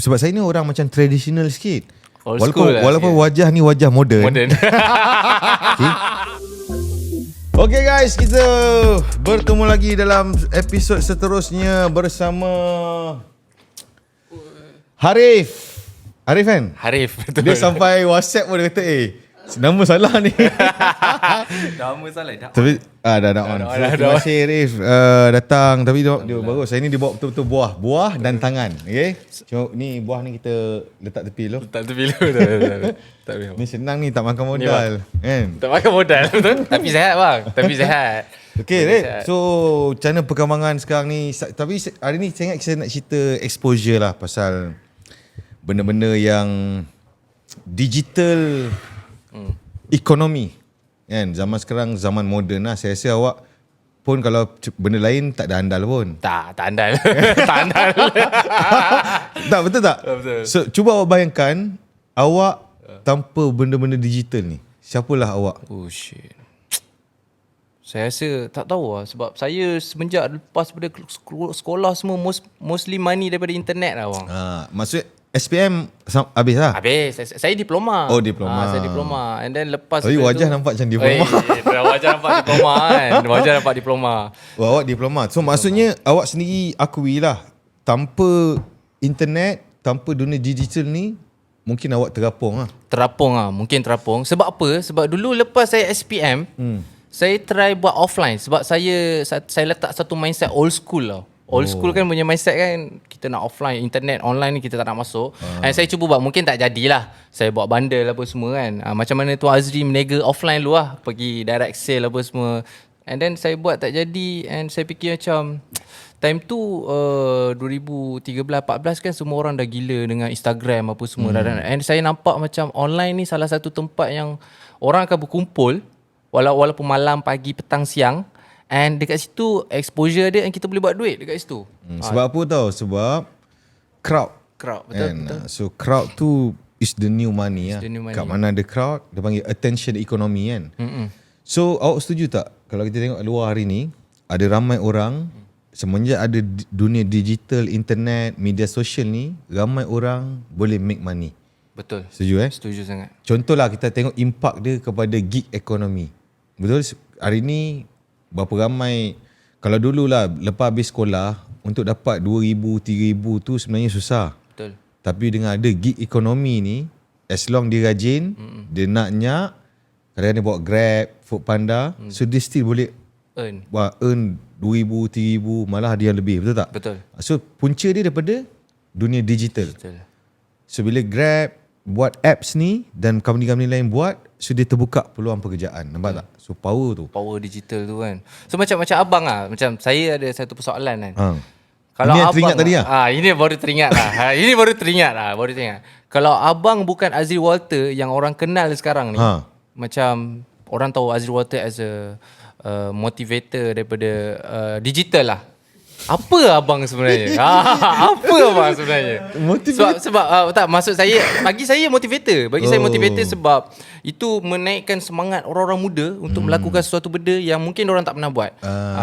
sebab saya ni orang macam traditional sikit. Walaupun sikit. wajah ni wajah moden. Okay guys, kita bertemu lagi dalam episod seterusnya bersama Harif kan? Harif, betul. Dia sampai WhatsApp pun dia kata nama salah ni. Nama salah dah. Tapi dah on. Terima kasih Harif datang. Tapi dia bagus. Saya ni dia bawa betul-betul buah dan tangan. Okay. Cuma ni buah ni kita letak tepi dulu. Tak tepi dulu. Ni senang ni, tak makan modal kan? Tak makan modal betul. Tapi sihat bang. Tapi sihat. Okay Harif. So macam mana perkembangan sekarang ni? Tapi hari ni saya ingat saya nak cerita exposure lah pasal benda-benda yang digital ekonomi kan. Zaman sekarang zaman moden lah. Saya rasa awak pun kalau benda lain tak ada andal pun. Tak andal. Tak andal. Tak, betul tak? Betul. So cuba awak bayangkan awak tanpa benda-benda digital ni. Siapalah awak? Oh shit. Saya rasa tak tahu lah. Sebab saya semenjak lepas pada sekolah semua mostly money daripada internet lah bang. Maksud SPM habis lah? Habis. Saya diploma. Oh, diploma. Saya diploma. And then lepas tapi wajah nampak macam diploma. Wajah nampak diploma kan. Wajah nampak diploma. Awak diploma. So maksudnya awak sendiri akui lah, tanpa internet, tanpa dunia digital ni, mungkin awak terapung lah. Mungkin terapung. Sebab apa? Sebab dulu lepas saya SPM, saya try buat offline. Sebab saya letak satu mindset old school lah. Old school kan punya mindset kan, kita nak offline, internet online ni kita tak nak masuk. And saya cuba buat, mungkin tak jadilah. Saya buat bundle apa semua kan. Macam mana Tuan Azri menega offline dulu lah, pergi direct sale apa semua. And then saya buat tak jadi. And saya fikir macam time tu 2013-14 kan semua orang dah gila dengan Instagram apa semua. And saya nampak macam online ni salah satu tempat yang orang akan berkumpul walaupun malam, pagi, petang, siang. And dekat situ exposure dia, and kita boleh buat duit dekat situ. Sebab apa tahu? Sebab crowd, betul. So crowd tu is the new money lah. Kat mana ada crowd, dia panggil attention economy kan. So awak setuju tak kalau kita tengok luar hari ni, ada ramai orang semenjak ada dunia digital, internet, media sosial ni, ramai orang boleh make money. Betul. Setuju Setuju sangat. Contohlah kita tengok impak dia kepada gig economy. Betul? Hari ni berapa ramai, kalau dululah lepas habis sekolah untuk dapat 2,000, 3,000 tu sebenarnya susah. Betul. Tapi dengan ada gig economy ni, as long dia rajin, dia nak nyak, kadang-kadang dia bawa Grab, Foodpanda, so dia still boleh earn 2,000, 3,000, malah ada yang lebih, betul tak? Betul. So punca dia daripada dunia digital. Betul. So bila Grab buat apps ni dan company-company lain buat, so dia terbuka peluang pekerjaan. Nampak tak? So power digital tu kan. So macam abang lah, macam saya ada satu persoalan kan. Kalau ini yang abang teringat tadi lah. Ini baru teringat lah. Ini baru teringat. Kalau abang bukan Azri Walter yang orang kenal sekarang ni, macam orang tahu Azri Walter as a motivator daripada digital lah. Apa abang sebenarnya? Apa abang sebenarnya? Sebab tak, maksud saya, bagi saya motivator. Saya motivator sebab itu menaikkan semangat orang-orang muda untuk melakukan sesuatu benda yang mungkin orang tak pernah buat.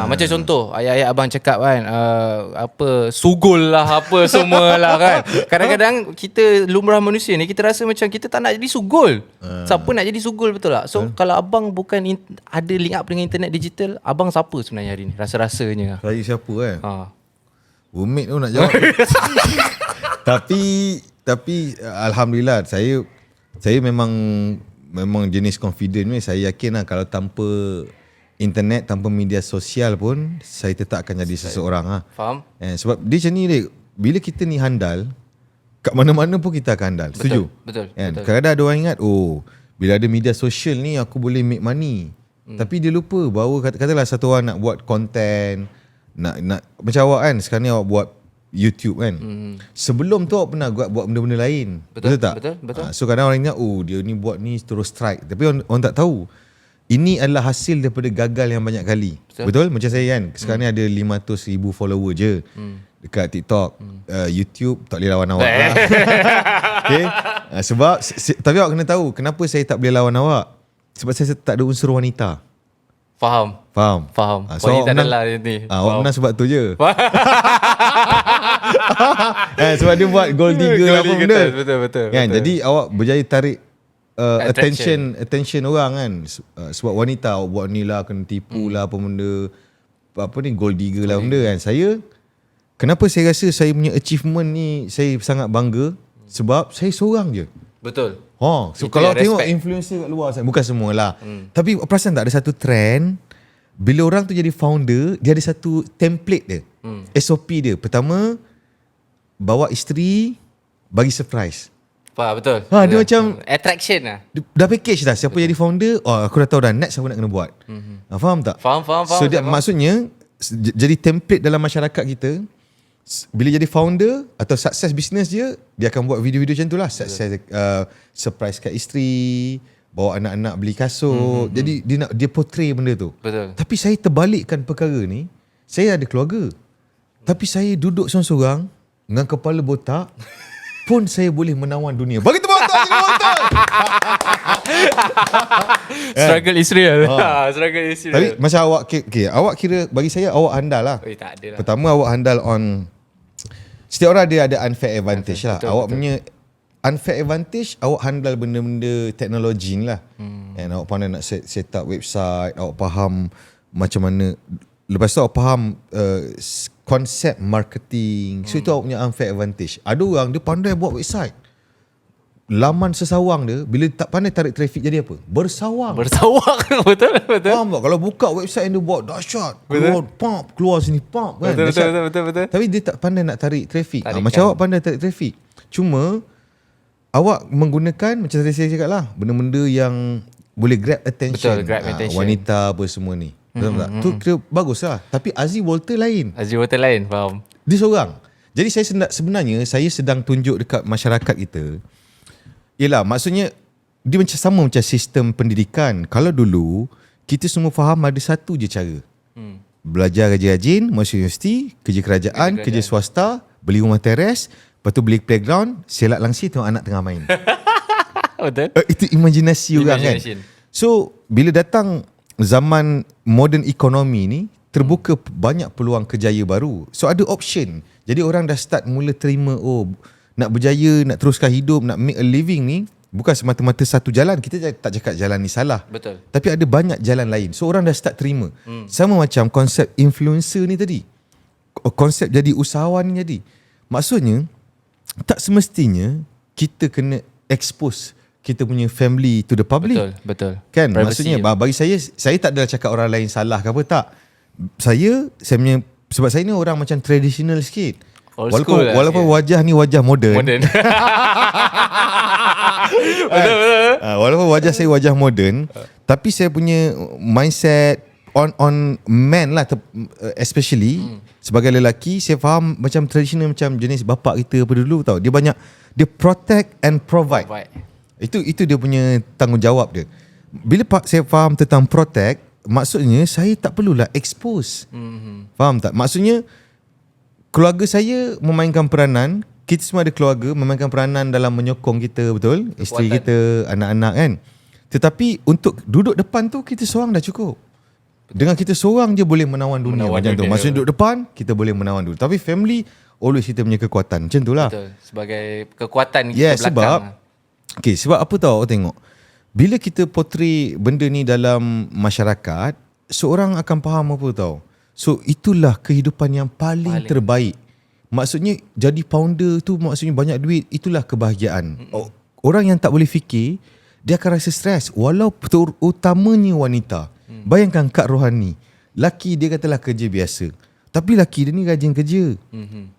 Macam contoh ayat-ayat abang cakap kan, apa sugul lah, apa semua lah kan. Kadang-kadang kita lumrah manusia ni, kita rasa macam kita tak nak jadi sugul. Siapa nak jadi sugul, betul tak? So kalau abang bukan ada link up dengan internet digital, abang siapa sebenarnya hari ni? Rasa-rasanya saya siapa kan? Roommate tu nak jawab. Tapi alhamdulillah saya memang jenis confident ni. Saya yakin lah kalau tanpa internet, tanpa media sosial pun saya tetap akan jadi seseorang lah. Faham? Sebab dia macam ni, bila kita ni handal, kat mana-mana pun kita akan handal. Setuju? Betul. Kadang-kadang ada orang ingat, bila ada media sosial ni aku boleh make money. Tapi dia lupa bahawa katakanlah satu orang nak buat content, nak macam awak kan, sekarang ni awak buat YouTube kan. Sebelum tu awak pernah buat benda-benda lain. Betul tak? Betul. So kadang orang ingat, dia ni buat ni terus strike. Tapi orang tak tahu, ini adalah hasil daripada gagal yang banyak kali. Betul? Macam saya kan, sekarang ni ada 500,000 follower je dekat TikTok. YouTube tak boleh lawan awak lah. Okay? Sebab tapi awak kena tahu kenapa saya tak boleh lawan awak. Sebab saya tak ada unsur wanita. Faham. So Wanita adalah ni. Awak menang sebab tu je. Sebab dia buat gold digger lah apa benda. Betul. Kan? Jadi awak berjaya tarik attention orang kan. Sebab wanita awak buat ni lah, kena tipu lah apa benda. Apa ni, gold digger lah benda kan. Kenapa saya rasa saya punya achievement ni saya sangat bangga, sebab saya seorang je. Betul. So kalau tengok influencer kat luar, bukan semua lah. Tapi perasan tak ada satu trend, bila orang tu jadi founder, dia ada satu template dia. SOP dia. Pertama, bawa isteri, bagi surprise. Betul. Dia macam attraction lah. Dah package dah. Siapa jadi founder, aku dah tahu dah next aku nak kena buat. Faham tak? Faham. So maksudnya jadi template dalam masyarakat kita. Bila jadi founder atau sukses business dia akan buat video-video macam tu lah. Sukses surprise kat isteri, bawa anak-anak beli kasut. Jadi dia portray benda tu. Betul. Tapi saya terbalikkan perkara ni. Saya ada keluarga, tapi saya duduk seorang-seorang dengan kepala botak pun saya boleh menawan dunia. Bagi tepuk tangan. Struggle Israel. Struggle Israel. Tapi macam awak awak kira, bagi saya awak handal lah. Tak ada lah. Pertama, awak handal on, setiap orang dia ada unfair advantage lah. Awak punya unfair advantage, awak handal benda-benda teknologi ni lah. And awak pandai nak set up website, awak faham macam mana. Lepas tu awak faham konsep marketing. So itu awak punya unfair advantage. Ada orang dia pandai buat website, laman sesawang dia, bila tak pandai tarik traffic jadi apa? Bersawang. Betul. Faham tak? Kalau buka website yang dia buat dahsyat, keluar sini kan. Betul. Tapi dia tak pandai nak tarik traffic. Macam awak pandai tarik traffic. Cuma awak menggunakan, macam tadi saya cakap lah, benda-benda yang boleh grab attention. Betul, grab attention. Wanita apa semua ni. Betul tak? Tu kira bagus lah. Tapi Aziz Walter lain. Faham. Dia seorang. Jadi saya sebenarnya saya sedang tunjuk dekat masyarakat kita. Yelah, maksudnya dia macam sama macam sistem pendidikan. Kalau dulu kita semua faham ada satu je cara. Belajar rajin-rajin, masuk universiti, kerja kerajaan, kerja swasta, beli rumah teres, lepas tu beli playground, selak langsi tengok anak tengah main. Betul. Itu imajinasi orang kan. So bila datang zaman modern economy ni, terbuka banyak peluang kerjaya baru. So ada option. Jadi orang dah start mula terima, nak berjaya, nak teruskan hidup, nak make a living ni bukan semata-mata satu jalan. Kita tak cakap jalan ni salah. Betul. Tapi ada banyak jalan lain. So orang dah start terima. Sama macam konsep influencer ni tadi. Konsep jadi usahawan ni jadi. Maksudnya tak semestinya kita kena expose kita punya family to the public. Betul. Kan? Privacy. Maksudnya bagi saya tak adalah cakap orang lain salah ke apa, tak. Saya punya, sebab saya ni orang macam traditional sikit. Walaupun wajah ni wajah moden. Betul. Walaupun wajah saya wajah moden, tapi saya punya mindset on man lah, especially sebagai lelaki, saya faham macam traditional, macam jenis bapak kita apa dulu tau. Dia banyak, dia protect and provide. Itu dia punya tanggungjawab dia. Bila saya faham tentang protect, maksudnya saya tak perlulah expose. Faham tak? Maksudnya keluarga saya memainkan peranan, kita semua ada keluarga memainkan peranan dalam menyokong kita, betul? Isteri kita, anak-anak kan. Tetapi untuk duduk depan tu kita seorang dah cukup. Dengan kita seorang je boleh menawan dunia macam tu. Maksudnya duduk depan kita boleh menawan dunia. Tapi family always kita punya kekuatan. Macam tu lah. Betul. Sebagai kekuatan kita belakang. Sebab apa tahu awak tengok, bila kita portray benda ni dalam masyarakat, seorang akan faham apa tahu. So itulah kehidupan yang paling terbaik. Maksudnya jadi founder tu maksudnya banyak duit, itulah kebahagiaan. Orang yang tak boleh fikir, dia akan rasa stres. Walau utamanya wanita. Bayangkan Kak Rohani, laki dia katalah kerja biasa, tapi laki dia ni rajin kerja.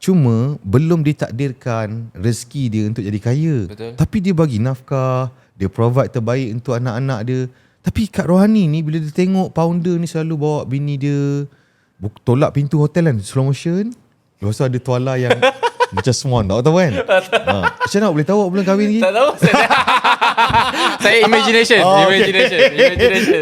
Cuma belum ditakdirkan rezeki dia untuk jadi kaya. Betul. Tapi dia bagi nafkah, dia provide terbaik untuk anak-anak dia. Tapi Kak Rohani ni bila dia tengok founder ni selalu bawa bini dia tolak pintu hotel kan, slow motion. Lepas tu ada tuala yang macam swan, tak tahu kan? Macam mana boleh tahu awak belum kahwin lagi? Tak tahu. Saya imagination.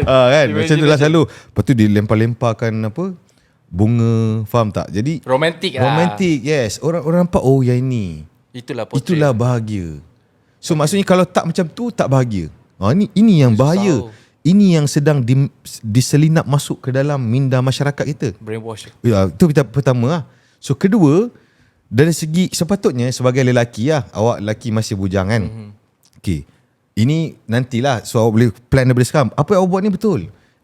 Kan? Macam tu lah selalu. Lepas tu dilempar-lemparkan apa, bunga, faham tak? Jadi romantik lah. Romantik, yes. Orang nampak, yang ini. Itulah bahagia. So maksudnya kalau tak macam tu, tak bahagia. Ini yang bahaya. Ini yang sedang diselinap masuk ke dalam minda masyarakat kita. Brainwash. Ya, itu pertama lah. So kedua, dari segi sepatutnya sebagai lelaki lah, awak lelaki masih bujang kan. Okay, ini nantilah, so awak boleh plan daripada sekarang. Apa yang awak buat ni betul.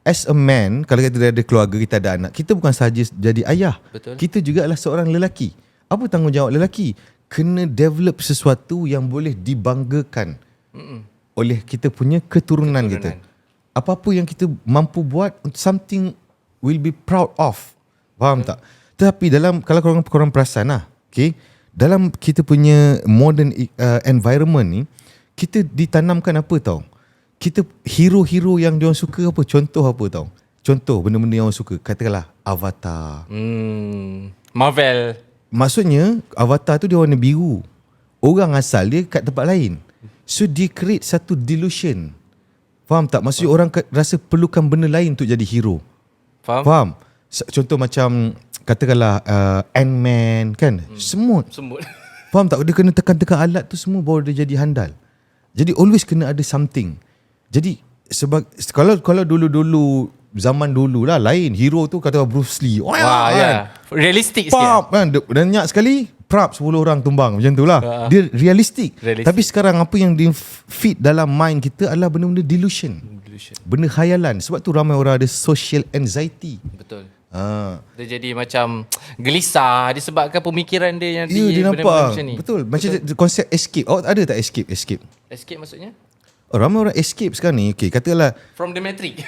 As a man, kalau kita ada keluarga, kita ada anak, kita bukan sahaja jadi ayah. Betul. Kita juga adalah seorang lelaki. Apa tanggungjawab lelaki? Kena develop sesuatu yang boleh dibanggakan oleh kita punya keturunan kita. Apa-apa yang kita mampu buat, something will be proud of. Faham tak? Tapi dalam, kalau korang perasan lah, okay, dalam kita punya modern environment ni, kita ditanamkan apa tau? Kita hero-hero yang diorang suka apa? Contoh apa tau? Contoh benda-benda yang orang suka. Katakanlah Avatar. Marvel. Maksudnya Avatar tu dia warna biru. Orang asal dia kat tempat lain. So dia create satu delusion. Faham tak? Maksudnya orang rasa perlukan benda lain untuk jadi hero. Faham? Contoh macam katakanlah Ant-Man kan? Semut. Faham tak? Dia kena tekan-tekan alat tu semua baru dia jadi handal. Jadi always kena ada something. Jadi kalau dulu-dulu, zaman dulu lah lain, hero tu kata Bruce Lee. Wah, ya. Realistik sikit. Kan? Dan banyak sekali prap 10 orang tumbang macam tu lah. Dia realistik. Tapi sekarang apa yang dia fit dalam mind kita adalah benda-benda delusion. Benda khayalan. Sebab tu ramai orang ada social anxiety. Betul. Dia jadi macam gelisah disebabkan pemikiran dia yang dia nampak macam ni. Betul. Macam konsep escape. Awak ada tak escape? Escape maksudnya? Ramai orang escape sekarang ni. Okay, katakanlah From the Matrix.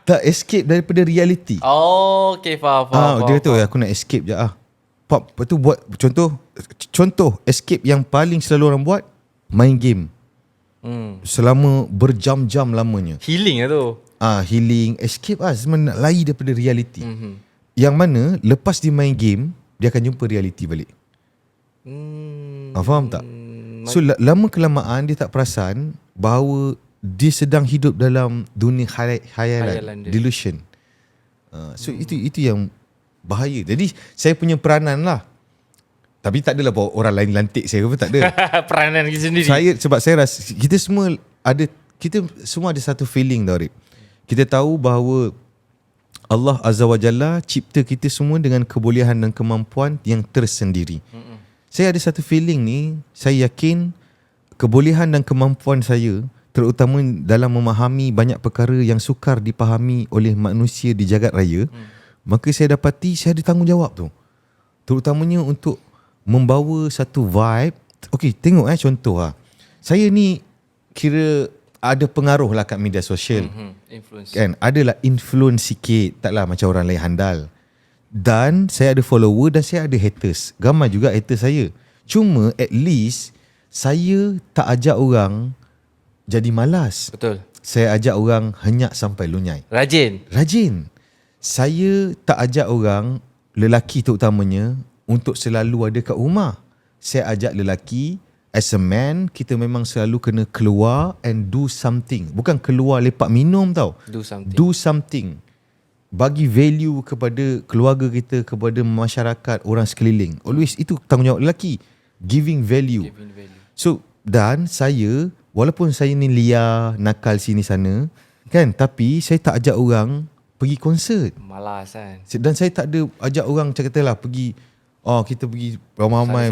tak escape daripada reality. Oh, okay, faham. Dia kata aku nak escape je Pop, lepas tu buat contoh escape yang paling selalu orang buat, main game. Selama berjam-jam lamanya. Healing lah tu. Healing, escape sebenarnya nak lari daripada reality. Yang mana lepas dia main game, dia akan jumpa reality balik. Faham tak? So lama kelamaan dia tak perasan bahawa dia sedang hidup dalam dunia khayalan, delusion. So itu yang bahaya. Jadi saya punya peranan lah. Tapi tak adalah bawa orang lain lantik saya pun tak ada. Peranan kita sendiri. Sebab saya rasa kita semua ada satu feeling tau, Rip. Kita tahu bahawa Allah Azza wa Jalla cipta kita semua dengan kebolehan dan kemampuan yang tersendiri. Saya ada satu feeling ni, saya yakin kebolehan dan kemampuan saya, terutama dalam memahami banyak perkara yang sukar dipahami oleh manusia di jagat raya, maka saya dapati saya ada tanggungjawab tu. Terutamanya untuk membawa satu vibe. Okay, tengok contoh saya ni kira ada pengaruh lah kat media sosial. Influence. Kan, adalah influence sikit, taklah macam orang lain handal. Dan saya ada follower dan saya ada haters. Ramai juga haters saya. Cuma at least saya tak ajak orang jadi malas. Betul. Saya ajak orang henyak sampai lunyai. Rajin. Saya tak ajak orang, lelaki terutamanya, untuk selalu ada kat rumah. Saya ajak lelaki, as a man, kita memang selalu kena keluar and do something. Bukan keluar lepak minum tau. Do something. Bagi value kepada keluarga kita, kepada masyarakat, orang sekeliling. Always itu tanggungjawab lelaki. Giving value. So, dan saya, walaupun saya ni liar, nakal sini sana, kan, tapi saya tak ajak orang pergi konsert. Malas kan. Dan saya tak ada ajak orang, macam katalah pergi, kita pergi ramai-ramai.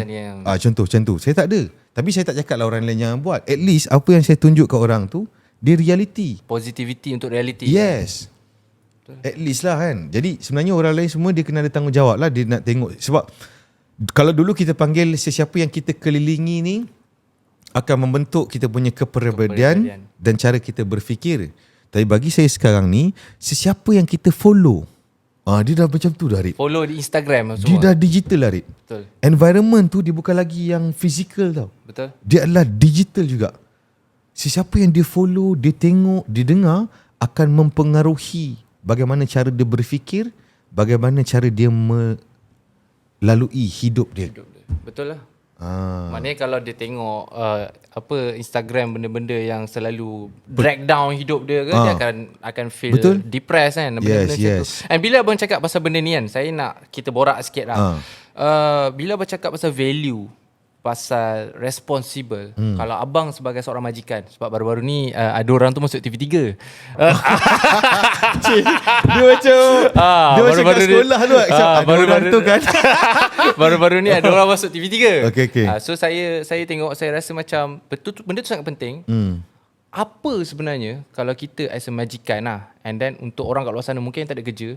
Contoh macam tu. Saya tak ada. Tapi saya tak cakap lah orang lain jangan buat. At least apa yang saya tunjuk kat orang tu, dia reality. Positivity untuk reality. Yes. At least lah kan. Jadi sebenarnya orang lain semua dia kena ada tanggungjawab lah. Dia nak tengok. Sebab kalau dulu kita panggil sesiapa yang kita kelilingi ni, akan membentuk kita punya kepribadian dan cara kita berfikir. Tapi bagi saya sekarang ni, sesiapa yang kita follow, dia dah macam tu dah, Rik. Follow di Instagram semua. Dia dah digital lah, Rik. Betul. Environment tu dia bukan lagi yang physical tau. Betul. Dia adalah digital juga. Sesiapa yang dia follow, dia tengok, dia dengar, akan mempengaruhi bagaimana cara dia berfikir, bagaimana cara dia melalui hidup dia. Betul lah. Maknanya kalau dia tengok Instagram benda-benda yang selalu drag down hidup dia ke, dia akan feel depressed kan, benda-benda macam tu. And bila abang cakap pasal benda ni kan, saya nak kita borak sikit lah. Bila abang cakap pasal value, pasal responsible, kalau abang sebagai seorang majikan, sebab baru-baru ni ada orang tu masuk TV3. Dia macam kat sekolah tu. Ada orang tu kan. Baru-baru ni ada orang masuk TV3. Okay. So saya tengok, saya rasa macam betul benda tu sangat penting. Apa sebenarnya kalau kita as a majikan lah, and then untuk orang kat luar sana mungkin yang tak ada kerja,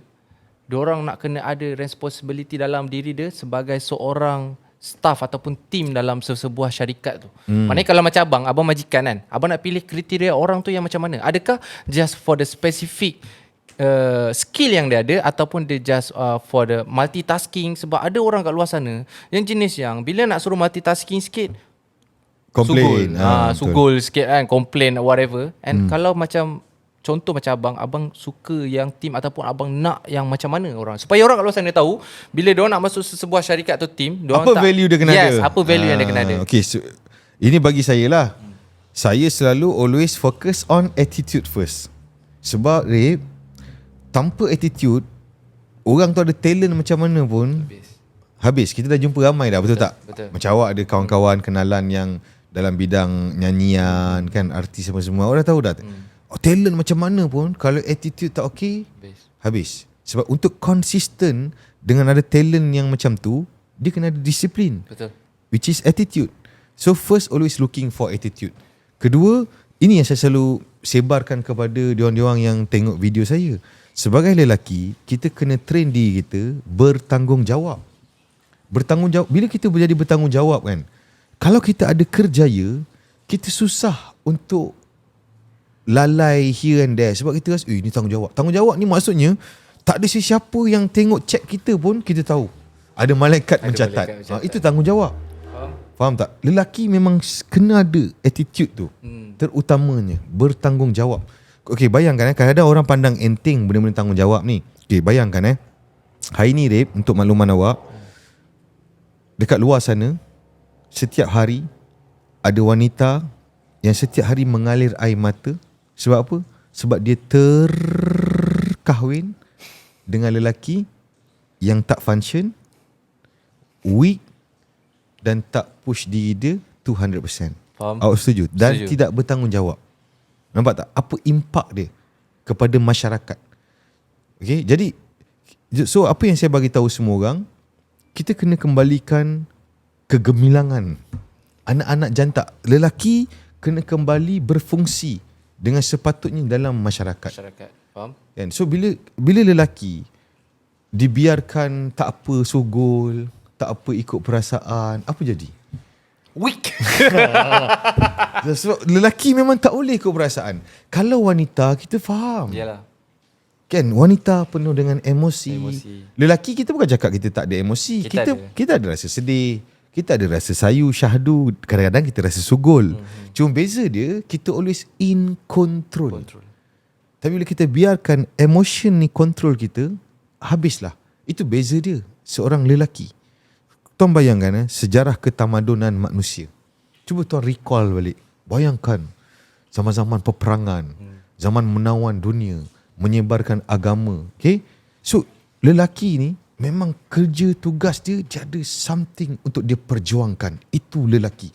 diorang nak kena ada responsibility dalam diri dia sebagai seorang staff ataupun team dalam sebuah syarikat tu. Maknanya kalau macam abang majikan kan, abang nak pilih kriteria orang tu yang macam mana? Adakah just for the specific skill yang dia ada, ataupun dia just for the multitasking? Sebab ada orang kat luar sana yang jenis yang bila nak suruh multitasking sikit, complain, sugul sikit kan, complain whatever. And kalau macam contoh macam abang suka yang team, ataupun abang nak yang macam mana orang, supaya orang kat luar sana tahu bila diorang nak masuk sebuah syarikat atau team, apa value dia kena ada. Apa value yang dia kena ada. Okay, so ini bagi saya lah. Saya selalu always focus on attitude first. Sebab Rip, tanpa attitude, orang tu ada talent macam mana pun habis. Kita dah jumpa ramai dah, betul tak? Betul. Macam awak ada kawan-kawan, kenalan yang dalam bidang nyanyian kan, artis semua orang tahu dah. Talent macam mana pun, kalau attitude tak okey, habis. Sebab untuk konsisten dengan ada talent yang macam tu, dia kena ada disiplin. Betul. Which is attitude. So first always looking for attitude. Kedua, ini yang saya selalu sebarkan kepada diorang-diorang yang tengok video saya. Sebagai lelaki, kita kena train diri kita bertanggungjawab. Bertanggungjawab. Bila kita menjadi bertanggungjawab kan, kalau kita ada kerjaya, kita susah untuk lalai here and there. Sebab kita rasa, ni tanggungjawab. Tanggungjawab ni maksudnya, tak ada sesiapa yang tengok cek kita pun, kita tahu. Ada malaikat mencatat. Itu tanggungjawab. Faham tak? Lelaki memang kena ada attitude tu. Terutamanya, bertanggungjawab. Okay, bayangkan kadang-kadang orang pandang enteng benda-benda tanggungjawab ni. Okay, bayangkan hari ni Rip, untuk makluman awak, dekat luar sana, setiap hari ada wanita yang setiap hari mengalir air mata. Sebab apa? Sebab dia terkahwin dengan lelaki yang tak function, weak, dan tak push diri dia 200%. Faham? Awak setuju? Dan tidak bertanggungjawab. Nampak tak? Apa impak dia kepada masyarakat? Okay, jadi so apa yang saya bagi tahu semua orang, kita kena kembalikan kegemilangan anak-anak jantak. Lelaki kena kembali berfungsi dengan sepatutnya dalam masyarakat. Faham? Kan? So bila lelaki dibiarkan tak apa sogol, tak apa ikut perasaan, apa jadi? Weak. Sebab lelaki memang tak boleh ikut perasaan. Kalau wanita, kita faham. Yalah. Kan, wanita penuh dengan emosi. Lelaki kita bukan cakap kita tak ada emosi. Kita ada rasa sedih, kita ada rasa sayu, syahdu, kadang-kadang kita rasa sugul. Cuma beza dia, kita always in control. Tapi bila kita biarkan emotion ni control kita, habislah. Itu beza dia, seorang lelaki. Tuan bayangkan sejarah ketamadunan manusia. Cuba tuan recall balik. Bayangkan zaman-zaman peperangan, zaman menawan dunia, menyebarkan agama. Okay? So lelaki ni memang kerja tugas dia ada something untuk dia perjuangkan. Itu lelaki.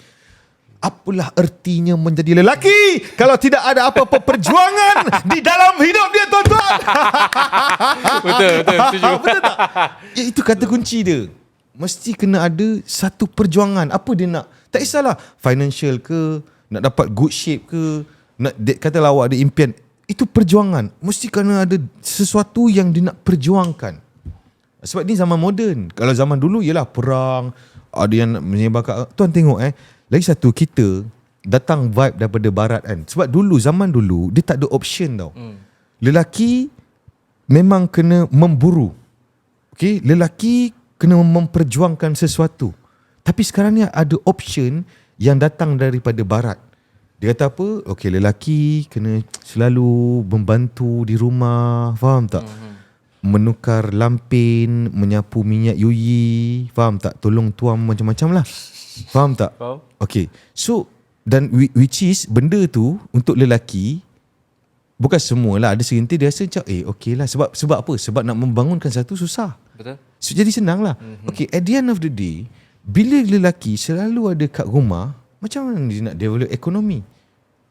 Apalah ertinya menjadi lelaki kalau tidak ada apa-apa perjuangan di dalam hidup dia, tuan-tuan. Betul, setuju. Betul tak? Ya, itu kata kunci dia. Mesti kena ada satu perjuangan. Apa dia nak? Tak kisahlah financial ke, nak dapat good shape ke, nak katalah awak ada impian. Itu perjuangan. Mesti kena ada sesuatu yang dia nak perjuangkan. Sebab ni zaman moden. Kalau zaman dulu ialah perang, ada yang nak menyebarkan. Tuan tengok lagi satu, kita datang vibe daripada barat kan. Sebab dulu, zaman dulu, dia tak ada option tau. Lelaki memang kena memburu. Okay? Lelaki kena memperjuangkan sesuatu. Tapi sekarang ni ada option yang datang daripada barat. Dia kata apa? Okay, lelaki kena selalu membantu di rumah. Faham tak? Menukar lampin, menyapu minyak yuyi. Faham tak? Tolong tuang macam-macam lah. Faham tak? Faham. Okay. So, dan which is benda tu untuk lelaki, bukan semualah. Ada segelintir dia rasa macam okay lah. Sebab apa? Sebab nak membangunkan satu susah. Betul. So, jadi senang lah. Okay, at the end of the day, bila lelaki selalu ada kat rumah, macam mana dia nak develop ekonomi?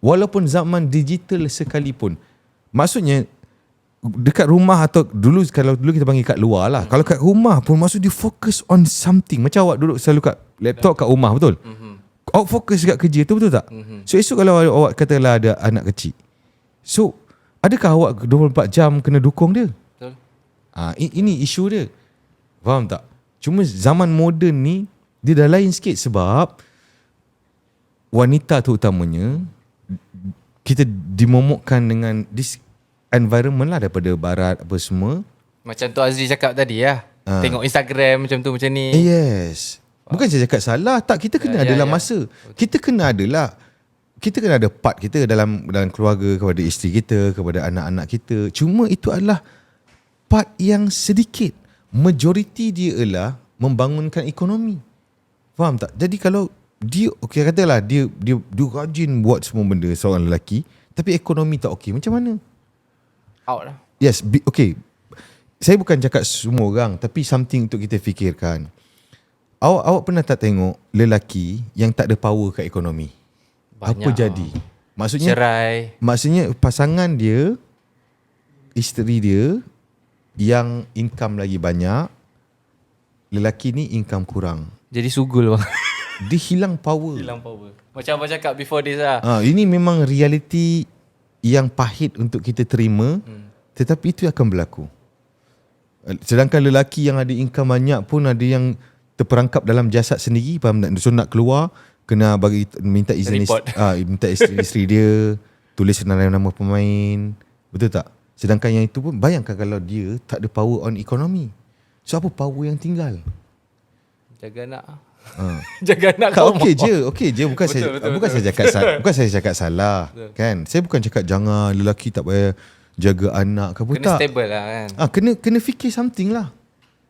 Walaupun zaman digital sekalipun. Maksudnya, dekat rumah atau kalau dulu kita panggil kat luar lah. Kalau kat rumah pun maksud dia fokus on something. Macam awak duduk selalu kat laptop kat rumah, betul? Awak fokus kat kerja tu, betul tak? So esok kalau awak katalah ada anak kecil, so adakah awak 24 jam kena dukung dia? Betul. Ini isu dia. Faham tak? Cuma zaman moden ni dia dah lain sikit sebab wanita tu utamanya kita dimomokkan dengan this environment lah daripada barat apa semua. Macam tu Azri cakap tadi lah. Tengok Instagram macam tu macam ni. Yes. Bukan saya cakap salah. Tak, kita kena adalah masa. Kita kena ada part kita dalam keluarga, kepada isteri kita, kepada anak-anak kita. Cuma itu adalah part yang sedikit. Majoriti dia ialah membangunkan ekonomi. Faham tak? Jadi kalau dia katalah dia rajin buat semua benda seorang lelaki, tapi ekonomi tak okey, macam mana? Out lah. Yes, okay. Saya bukan cakap semua orang, tapi something untuk kita fikirkan. Awak pernah tak tengok lelaki yang tak ada power kat ekonomi? Banyak. Apa jadi? Maksudnya cerai. Maksudnya pasangan dia, isteri dia yang income lagi banyak, lelaki ni income kurang. Jadi sugul bang. Dia hilang power. Hilang power. Macam abang cakap before this lah. Ini memang realiti yang pahit untuk kita terima, tetapi itu akan berlaku. Sedangkan lelaki yang ada income banyak pun ada yang terperangkap dalam jasad sendiri, faham tak? So nak keluar kena minta izin minta isteri dia, tulis nama pemain, betul tak? Sedangkan yang itu pun bayangkan kalau dia tak ada power on ekonomi. So apa power yang tinggal? Jaga anak. Jaga anak tak, kau. Okey je bukan saya cakap salah. Betul. Kan? Saya bukan cakap jangan lelaki tak payah jaga anak ke apa, kena tak. Stable lah kan. Kena fikir something lah.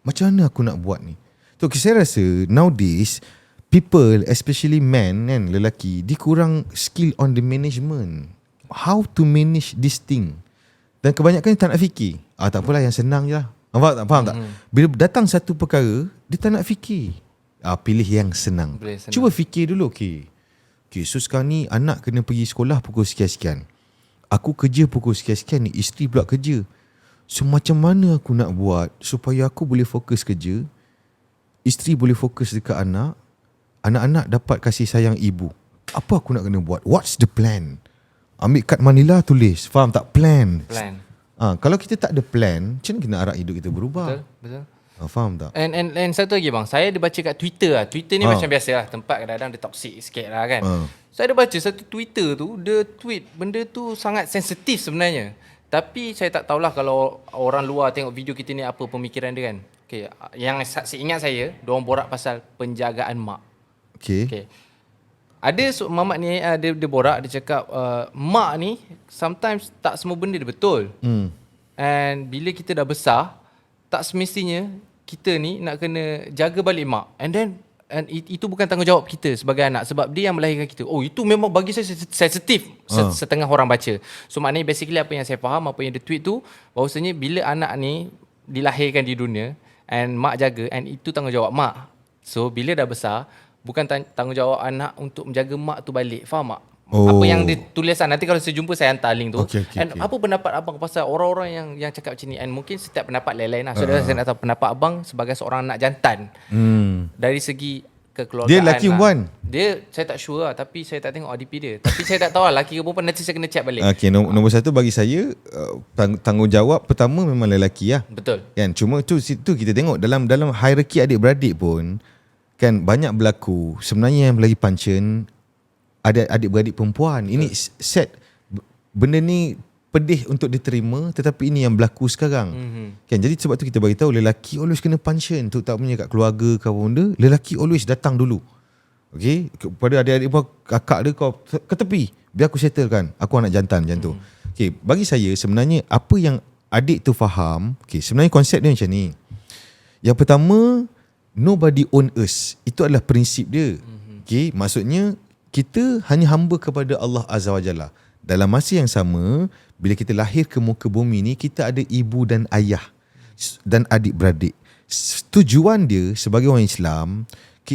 Macam mana aku nak buat ni? So saya rasa nowadays people, especially men kan, lelaki, dia kurang skill on the management. How to manage this thing. Dan kebanyakan tak nak fikir. Tak apalah, yang senang je lah. Faham tak? Bila datang satu perkara, dia tak nak fikir. Pilih yang senang. Cuba fikir dulu. Okay, so sekarang ni anak kena pergi sekolah pukul sekian-sekian. Aku kerja pukul sekian-sekian ni, isteri pula kerja. So macam mana aku nak buat supaya aku boleh fokus kerja, isteri boleh fokus dekat anak, anak-anak dapat kasih sayang ibu. Apa aku nak kena buat? What's the plan? Ambil kad manila, tulis. Faham tak? Plan. Kalau kita tak ada plan, macam mana kena arah hidup kita berubah? Betul. Faham tak? And satu lagi bang, saya ada baca kat Twitter lah. Twitter ni macam biasa lah, tempat kadang-kadang dia toxic sikit lah kan. Saya ada baca satu Twitter tu, dia tweet benda tu sangat sensitif sebenarnya. Tapi saya tak tahulah kalau orang luar tengok video kita ni apa pemikiran dia kan. Okay, yang seingat saya, diorang borak pasal penjagaan mak. Okay. Ada mamat ni, dia borak, dia cakap mak ni sometimes tak semua benda dia betul. And bila kita dah besar, tak semestinya kita ni nak kena jaga balik mak. And itu bukan tanggungjawab kita sebagai anak, sebab dia yang melahirkan kita. Itu memang bagi saya sensitif setengah orang baca. So maknanya basically apa yang saya faham, apa yang dia tweet tu, bahawasanya bila anak ni dilahirkan di dunia and mak jaga, and itu tanggungjawab mak. So bila dah besar, bukan tanggungjawab anak untuk menjaga mak tu balik. Faham tak? Apa yang ditulis nanti kalau saya jumpa saya hantar link tu. And apa pendapat abang pasal orang-orang yang cakap macam ni? And mungkin setiap pendapat lain-lain lah. So saya nak tahu pendapat abang sebagai seorang anak jantan. Dari segi kekeluargaan. Dia lelaki perempuan? Dia saya tak sure lah, tapi saya tak tengok ODP dia. Tapi saya tak tahu lah lelaki ke perempuan, nanti saya kena check balik. Nombor satu bagi saya, tanggungjawab pertama memang lelaki lah. Betul. Kan, cuma tu kita tengok dalam hierarki adik-beradik pun kan banyak berlaku. Sebenarnya yang lagi pancen ada adik-beradik perempuan. Ini set benda ni pedih untuk diterima, tetapi ini yang berlaku sekarang. Kan, jadi sebab tu kita bagi tahu lelaki always kena punchen, terutamanya kat keluarga ke apa benda, lelaki always datang dulu. Okey, kepada adik-adik pun, kakak dia kau ke tepi, biar aku settlekan. Aku anak jantan macam tu. Okey, bagi saya sebenarnya apa yang adik tu faham, okey, sebenarnya konsep dia macam ni. Yang pertama, nobody own us. Itu adalah prinsip dia. Okey, maksudnya kita hanya hamba kepada Allah Azza wa Jalla. Dalam masa yang sama, bila kita lahir ke muka bumi ni, kita ada ibu dan ayah dan adik-beradik. Tujuan dia sebagai orang Islam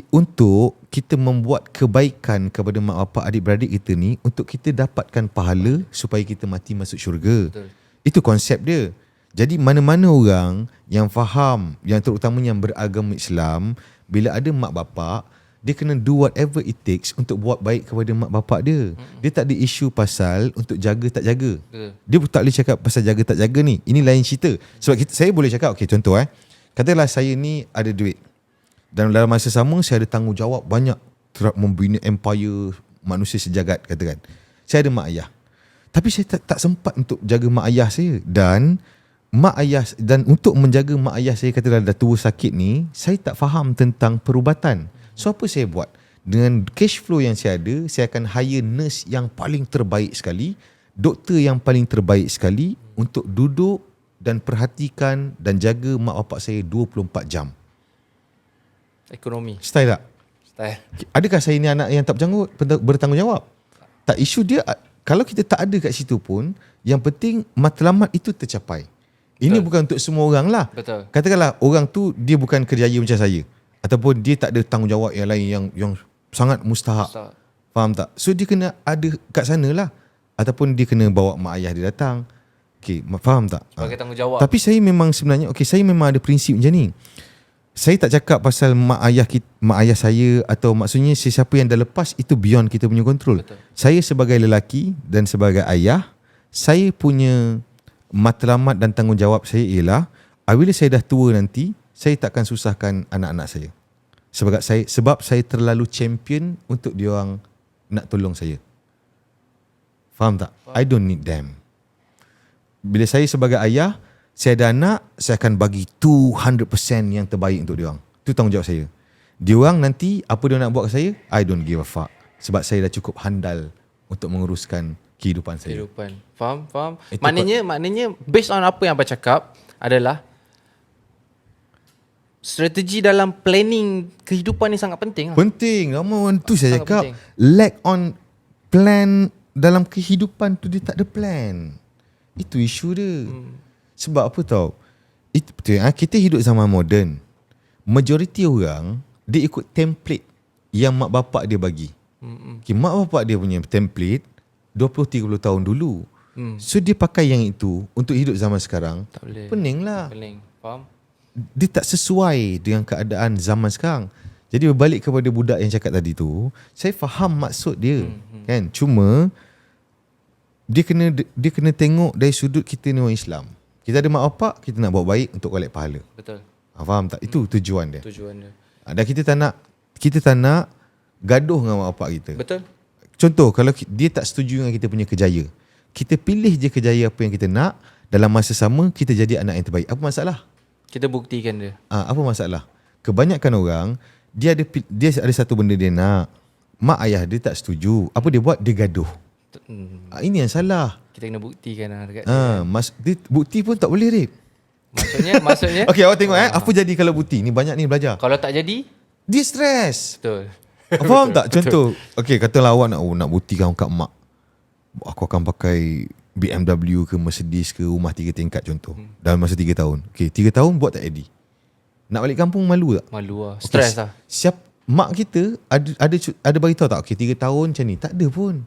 untuk kita membuat kebaikan kepada mak bapak adik-beradik kita ni, untuk kita dapatkan pahala supaya kita mati masuk syurga. Betul. Itu konsep dia. Jadi mana-mana orang yang faham, yang terutamanya yang beragama Islam, bila ada mak bapak, dia kena do whatever it takes untuk buat baik kepada mak bapak dia. Dia tak ada isu pasal untuk jaga tak jaga. Dia tak boleh cakap pasal jaga tak jaga ni. Ini lain cerita. Sebab saya boleh cakap, okay, contoh katakanlah saya ni ada duit. Dan dalam masa sama saya ada tanggungjawab banyak membina empire manusia sejagat, katakan. Saya ada mak ayah. Tapi saya tak sempat untuk jaga mak ayah saya. Dan mak ayah, dan untuk menjaga mak ayah saya katalah dah tua sakit ni, saya tak faham tentang perubatan. So apa saya buat? Dengan cash flow yang saya ada, saya akan hire nurse yang paling terbaik sekali, doktor yang paling terbaik sekali untuk duduk dan perhatikan dan jaga mak bapak saya 24 jam. Ekonomi. Style tak? Style. Adakah saya ni anak yang tak bertanggungjawab? Tak, isu dia, kalau kita tak ada kat situ pun, yang penting matlamat itu tercapai. Ini bukan untuk semua orang lah. Betul. Katakanlah orang tu dia bukan kerjaya macam saya, ataupun dia tak ada tanggungjawab yang lain yang sangat mustahak. Faham tak? So dia kena ada kat sana lah. Ataupun dia kena bawa mak ayah dia datang. Okay, faham tak? Sebagai tanggungjawab. Tapi saya memang sebenarnya, saya memang ada prinsip macam ni. Saya tak cakap pasal mak ayah saya, atau maksudnya sesiapa yang dah lepas, itu beyond kita punya kontrol. Saya sebagai lelaki dan sebagai ayah, saya punya matlamat dan tanggungjawab saya ialah, apabila saya dah tua nanti, saya takkan susahkan anak-anak saya. Sebab saya terlalu champion untuk diorang nak tolong saya. Faham tak? I don't need them. Bila saya sebagai ayah, saya ada anak, saya akan bagi 200% yang terbaik untuk diorang. Itu tanggungjawab saya. Diorang nanti apa dia nak buat ke saya, I don't give a fuck. Sebab saya dah cukup handal untuk menguruskan kehidupan saya. Faham? Maknanya based on apa yang abang cakap adalah strategi dalam planning kehidupan ni sangat penting lah. Penting. Ramai tu saya cakap. Penting. Lack on plan dalam kehidupan tu, dia tak ada plan. Itu isu dia. Sebab apa tau? Itu betul. Kita hidup zaman moden. Majoriti orang dia ikut template yang mak bapak dia bagi. Okay, mak bapak dia punya template 20-30 tahun dulu. So dia pakai yang itu untuk hidup zaman sekarang. Tak boleh. Pening lah. Faham? Dia tak sesuai dengan keadaan zaman sekarang. Jadi berbalik kepada budak yang cakap tadi tu, saya faham maksud dia. Kan? Cuma dia kena tengok dari sudut kita ni orang Islam. Kita ada mak bapak, kita nak buat baik untuk collect pahala. Betul. Faham tak? Itu tujuan dia. Tujuan dia. Dan kita tak nak gaduh dengan mak bapak kita. Betul. Contoh, kalau dia tak setuju dengan kita punya kerjaya, kita pilih je kerjaya apa yang kita nak, dalam masa sama kita jadi anak yang terbaik. Apa masalah? Kita buktikan dia. Apa masalah? Kebanyakan orang dia ada satu benda dia nak, mak ayah dia tak setuju. Apa dia buat? Dia gaduh. Ini yang salah. Kita kena buktikan lah dekat dia. Bukti pun tak boleh, Rip. Maksudnya Okay, awak tengok apa jadi kalau bukti. Ni banyak ni belajar. kalau tak jadi, Dia stres. betul. Faham tak? Contoh, okay, katalah awak nak buktikan kat mak, aku akan pakai BMW ke Mercedes ke, rumah 3 tingkat contoh, dalam masa 3 tahun. Okay, 3 tahun buat tak jadi. Nak balik kampung malu tak? Malu lah. Stres lah. Mak kita ada bagi tahu tak? Okay, 3 tahun macam ni. Tak ada pun.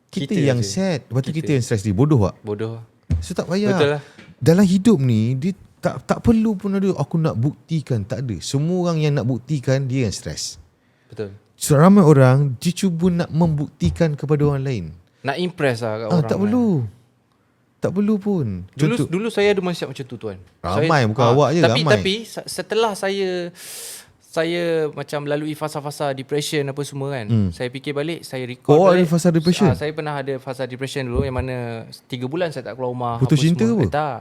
Kita yang set. Lepas tu kita yang stres ni. Bodoh tak? Bodoh. So tak payah. Betul lah. Dalam hidup ni dia tak perlu pun ada aku nak buktikan. Tak ada. Semua orang yang nak buktikan, dia yang stres. Betul. So ramai orang dia cuba nak membuktikan kepada orang lain. Nak impress lah kat orang. Tak perlu. Tak perlu pun. Dulu saya ada mindset macam tu, tuan. Ramai, bukan awak je, ramai. Tapi setelah saya macam lalui fasa-fasa depression apa semua kan. Saya fikir balik, saya record balik. Ada fasa depression? Saya pernah ada fasa depression dulu yang mana 3 bulan saya tak keluar rumah. Putus cinta semua. ke? Tak.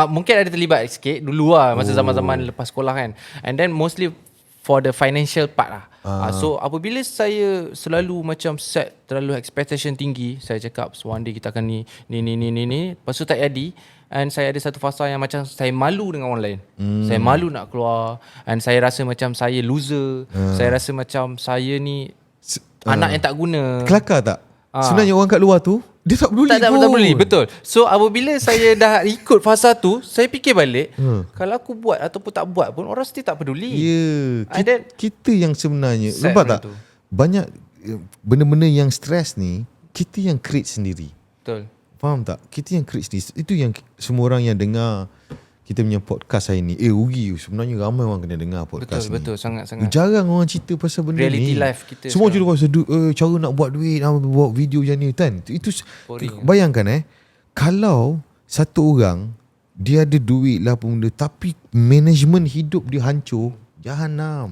Mungkin ada terlibat sikit dulu lah masa zaman-zaman lepas sekolah kan. And then mostly for the financial part lah. So apabila saya selalu macam set terlalu expectation tinggi, saya cakap one day kita akan ni. Lepas tu tak jadi. And saya ada satu fasa yang macam saya malu dengan orang lain. Saya malu nak keluar. And saya rasa macam saya loser. Saya rasa macam saya ni anak yang tak guna. Kelakar tak? Sebenarnya orang kat luar tu dia tak peduli tak peduli. Betul. So apabila saya dah ikut fasa tu, saya fikir balik, kalau aku buat ataupun tak buat pun orang still tak peduli. Kita yang sebenarnya nampak tak? Banyak benda-benda yang stres ni kita yang create sendiri. Betul. Faham tak? Kita yang create sendiri. Itu yang semua orang yang dengar kita punya podcast hari ni, rugi. Sebenarnya ramai orang kena dengar podcast ni. Betul, sangat-sangat. Jarang orang cerita pasal benda Reality ni. life kita semua cerita pasal cara nak buat duit, buat video macam ni kan. Itu bayangkan kalau satu orang dia ada duit lah pun benda, tapi management hidup dia hancur, jahanam.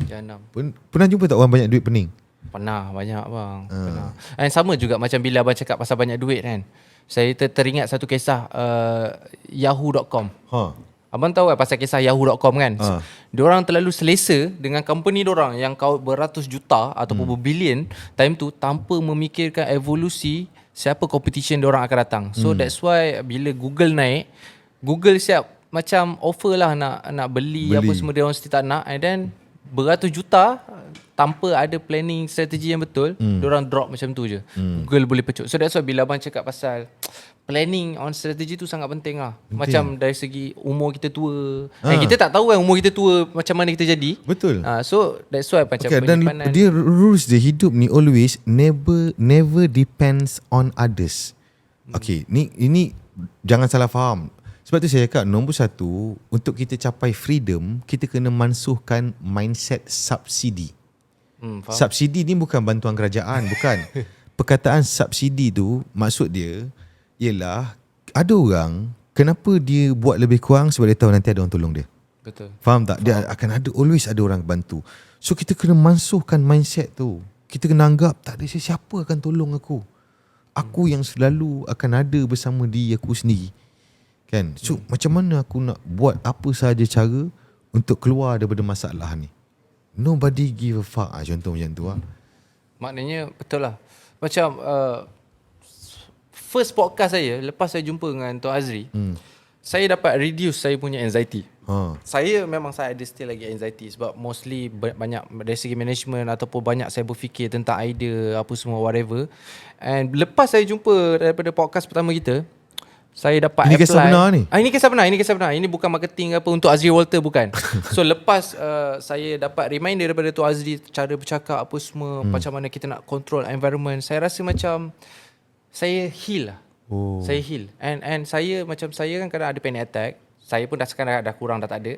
Pernah jumpa tak orang banyak duit pening? Pernah, banyak bang. Pernah. Dan sama juga macam bila abang cakap pasal banyak duit kan. Saya teringat satu kisah Yahoo.com. Abang tahu pasal kisah Yahoo.com kan? Diorang terlalu selesa dengan company diorang yang kau beratus juta ataupun berbilion time tu tanpa memikirkan evolusi siapa competition diorang akan datang. So that's why bila Google naik, Google siap macam offer lah nak beli apa semua diorang mesti tak nak, and then beratus juta tanpa ada planning strategi yang betul, diorang drop macam tu je. Google boleh pecut. So that's why bila abang cakap pasal planning on strategi tu sangat penting lah. Macam dari segi umur kita tua. Kita tak tahu kan umur kita tua macam mana kita jadi. Betul. So that's why macam penyimpanan. Dan dia rules dia hidup ni always never depends on others. Okay, ini jangan salah faham. Sebab tu saya cakap nombor satu, untuk kita capai freedom, kita kena mansuhkan mindset subsidi. Subsidi ni bukan bantuan kerajaan, bukan. Perkataan subsidi tu maksud dia ialah ada orang kenapa dia buat lebih kurang sebab dia tahu nanti ada orang tolong dia. Betul. Faham tak? Dia akan always ada orang bantu. So kita kena mansuhkan mindset tu. Kita kena anggap tak ada siapa akan tolong aku. Aku yang selalu akan ada bersama diri aku sendiri. Kan? So macam mana aku nak buat apa sahaja cara untuk keluar daripada masalah ni? Nobody give a fuck. Contoh macam tu lah. Maknanya betul lah. Macam first podcast saya, lepas saya jumpa dengan Tuan Azri, saya dapat reduce saya punya anxiety. Saya memang saya ada still lagi anxiety sebab mostly banyak dari segi management ataupun banyak saya berfikir tentang idea apa semua whatever. And lepas saya jumpa daripada podcast pertama kita, saya dapat ini apply. Kisah benar ni? Ini kisah benar. Ini bukan marketing apa untuk Azri Walter, bukan. So lepas saya dapat reminder daripada Tuan Azri, cara bercakap apa semua, macam mana kita nak control environment, saya rasa macam saya heal lah. Saya heal. And saya macam saya kan kadang ada panic attack. Saya pun sekarang dah kurang, dah tak ada.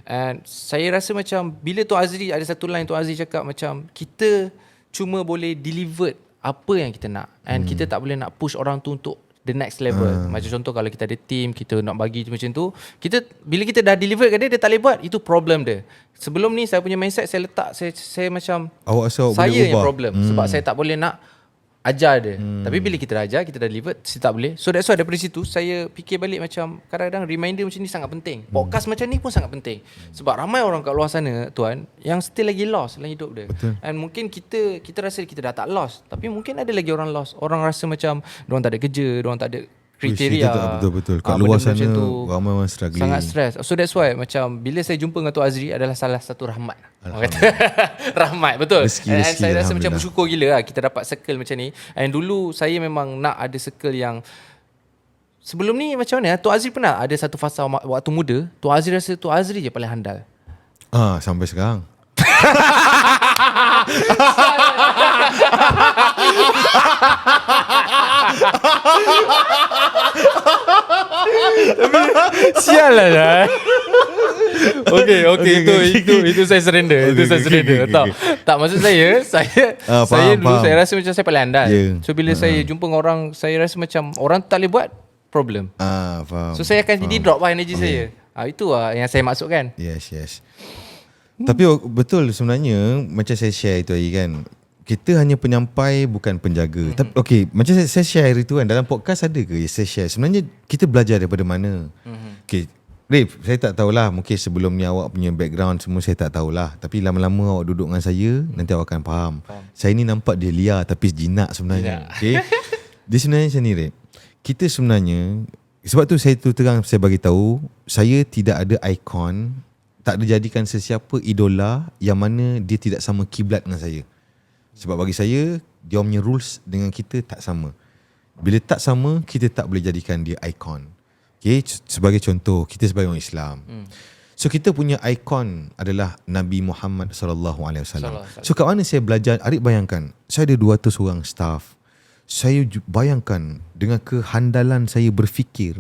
And saya rasa macam bila Tuan Azri ada satu line Tuan Azri cakap macam kita cuma boleh deliver apa yang kita nak, and kita tak boleh nak push orang tu untuk the next level. Macam contoh kalau kita ada team, kita nak bagi macam tu, kita bila kita dah deliver kat dia tak boleh buat, itu problem dia. Sebelum ni saya punya mindset saya letak saya macam saya yang problem sebab saya tak boleh nak ajar dia. Tapi bila kita dah ajar, kita dah deliver, saya tak boleh. So that's why daripada situ saya fikir balik macam kadang-kadang reminder macam ni sangat penting. Podcast macam ni pun sangat penting. Sebab ramai orang kat luar sana tuan yang still lagi lost dalam hidup dia. Betul. And mungkin kita rasa kita dah tak lost, tapi mungkin ada lagi orang lost. Orang rasa macam diorang tak ada kerja, diorang tak ada kriteria. Betul. Kat luar sana ramai orang struggling. Sangat stress. So that's why macam bila saya jumpa dengan Tuan Azri adalah salah satu rahmat. Rahmat, betul. Rezeki, saya rasa macam bersyukur gila lah kita dapat circle macam ni. And dulu saya memang nak ada circle yang sebelum ni macam mana, Tuan Azri pernah ada satu fasa waktu muda, Tuan Azri rasa Tuan Azri je paling handal. Sampai sekarang. Sial lah. Okay, itu saya surrender. Itu saya surrender. Tak, maksud saya dulu saya rasa macam saya paling handal. So bila saya jumpa dengan orang, saya rasa macam orang tak boleh buat problem. Faham. So saya akan jadi drop lah energy saya. Itu lah yang saya maksudkan. Yes. Tapi betul sebenarnya macam saya share itu hari kan, kita hanya penyampai bukan penjaga. Tapi okey, macam saya share hari tu kan, dalam podcast ada ke saya share sebenarnya kita belajar daripada mana. Okey, Rif, saya tak tahulah, mungkin sebelum ni awak punya background semua saya tak tahulah, tapi lama-lama awak duduk dengan saya, nanti awak akan faham. Saya ni nampak dia liar tapi jinak sebenarnya. Okey. Dia sebenarnya macam ni, Rif. Kita sebenarnya, sebab tu saya terang saya bagi tahu, saya tidak ada ikon, tak ada jadikan sesiapa idola yang mana dia tidak sama kiblat dengan saya. Sebab bagi saya, dia punya rules dengan kita tak sama. Bila tak sama, kita tak boleh jadikan dia ikon. Okay, sebagai contoh, kita sebagai orang Islam. So kita punya ikon adalah Nabi Muhammad SAW. So kat mana saya belajar? Arif bayangkan, saya ada 200 orang staff. Saya bayangkan dengan kehandalan saya berfikir.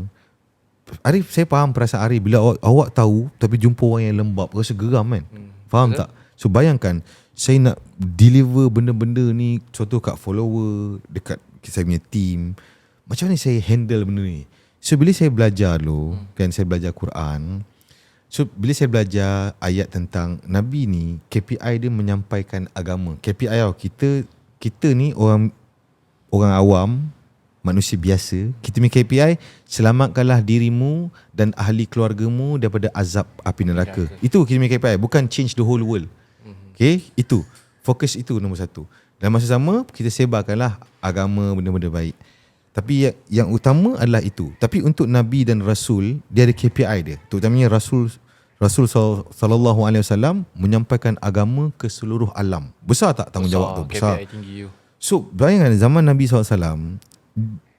Arif, saya faham perasaan Arif bila awak tahu tapi jumpa orang yang lembab, rasa geram kan. Faham tak? So bayangkan saya nak deliver benda-benda ni contoh kat follower, dekat saya punya team. Macam mana saya handle benda ni? So bila saya belajar dulu, kan saya belajar Quran. So bila saya belajar ayat tentang Nabi ni, KPI dia menyampaikan agama. KPI tau, kita ni orang awam, manusia biasa, kita punya KPI selamatkanlah dirimu dan ahli keluargamu daripada azab api neraka. Itu kita punya KPI, bukan change the whole world. Okay, itu fokus, itu nombor satu. Dan masa sama kita sebarkanlah agama, benda-benda baik. Tapi yang utama adalah itu. Tapi untuk Nabi dan Rasul, dia ada KPI dia. Terutamanya Rasul sallallahu alaihi wasallam menyampaikan agama ke seluruh alam. Besar tak tanggungjawab tu? Besar. KPI tinggi you. So bayangkan zaman Nabi SAW,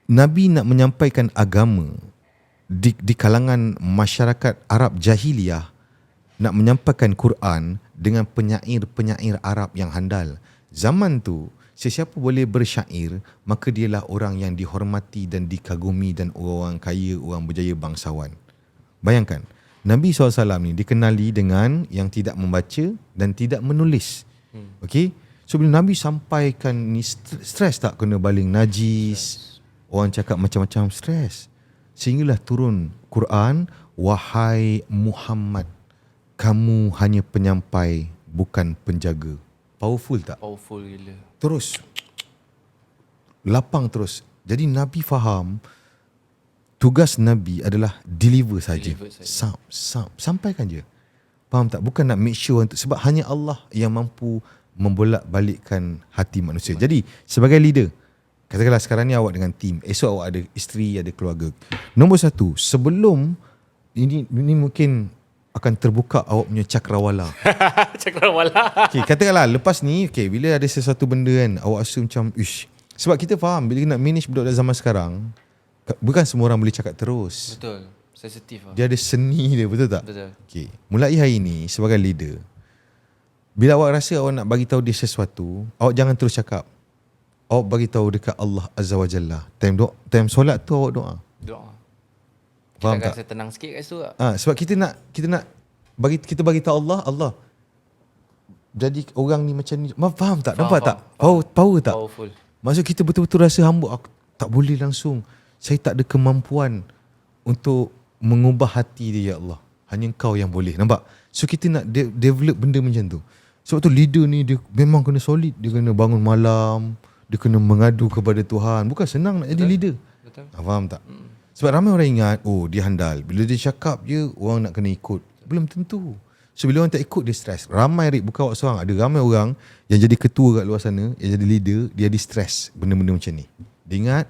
Nabi nak menyampaikan agama di kalangan masyarakat Arab jahiliyah, nak menyampaikan Quran dengan penyair-penyair Arab yang handal. Zaman tu, sesiapa boleh bersyair, maka dialah orang yang dihormati dan dikagumi dan orang kaya, orang berjaya bangsawan. Bayangkan, Nabi SAW ni dikenali dengan yang tidak membaca dan tidak menulis. Okay? So bila Nabi sampaikan ni, stres tak kena baling najis, orang cakap macam-macam, stres. Sehinggalah turun Quran, wahai Muhammad, kamu hanya penyampai bukan penjaga. Powerful tak? Powerful gila. Terus lapang terus. Jadi Nabi faham tugas Nabi adalah deliver saja. Sampaikan je. Faham tak? Bukan nak make sure sebab hanya Allah yang mampu membolak-balikkan hati manusia. Jadi sebagai leader, katakanlah sekarang ni awak dengan team, esok awak ada isteri, ada keluarga. Nombor satu, sebelum ini mungkin akan terbuka awak punya cakrawala. Cakrawala. Okay, katakanlah lepas ni, okay, bila ada sesuatu benda kan, awak rasa macam, ish. Sebab kita faham, bila nak manage budak zaman sekarang, bukan semua orang boleh cakap terus. Betul. Sensitif lah. Dia ada seni dia, betul tak? Betul. Okay. Mulai hari ni, sebagai leader, bila awak rasa awak nak bagi tahu dia sesuatu, awak jangan terus cakap. Awak bagi tahu dekat Allah Azza wa Jalla. Time solat tu awak doa. Faham tak? Kita akan tenang sikit kat situ tak? Sebab kita nak bagi tahu Allah jadi orang ni macam ni. Faham tak? Nampak tak? Power tak? Powerful. Maksud kita betul-betul rasa hamba, aku tak boleh langsung. Saya tak ada kemampuan untuk mengubah hati dia, ya Allah. Hanya Engkau yang boleh. Nampak? So kita nak develop benda macam tu. Sebab tu leader ni dia memang kena solid. Dia kena bangun malam, dia kena mengadu kepada Tuhan. Bukan senang nak jadi leader. Betul. Faham tak? Sebab ramai orang ingat, oh dia handal. Bila dia cakap je, orang nak kena ikut. Belum tentu. So bila orang tak ikut, dia stres. Ramai, bukan awak seorang. Ada ramai orang yang jadi ketua kat luar sana, yang jadi leader, dia di stres benda-benda macam ni. Dia ingat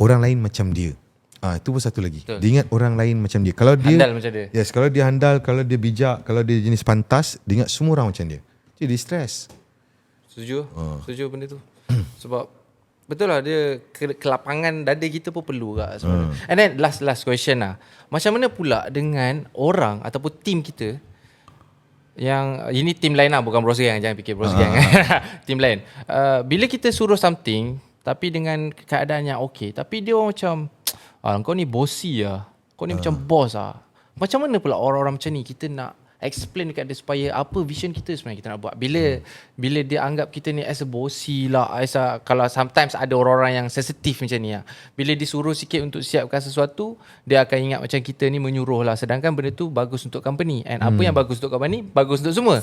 orang lain macam dia. Itu pun satu lagi. Betul. Dia ingat orang lain macam dia. Kalau dia handal macam dia. Yes, kalau dia handal, kalau dia bijak, kalau dia jenis pantas, dia ingat semua orang macam dia. Jadi dia stres. Setuju? Setuju benda tu. Sebab betul lah, dia kelapangan dada kita pun perlu tak sebenarnya. And then last question lah. Macam mana pula dengan orang ataupun team kita yang ini team lain lah, bukan Bros Gang, jangan fikir Bros Gang. Team lain. Bila kita suruh something tapi dengan keadaan yang okey, tapi dia orang macam kau ni bossy lah. Kau ni macam boss lah. Macam mana pula orang-orang macam ni kita nak explain dekat dia supaya apa vision kita sebenarnya kita nak buat. Bila dia anggap kita ni as a bossy lah, kalau sometimes ada orang-orang yang sensitif macam ni lah. Bila disuruh sikit untuk siapkan sesuatu, dia akan ingat macam kita ni menyuruh lah. Sedangkan benda tu bagus untuk company. And apa yang bagus untuk company, bagus untuk semua.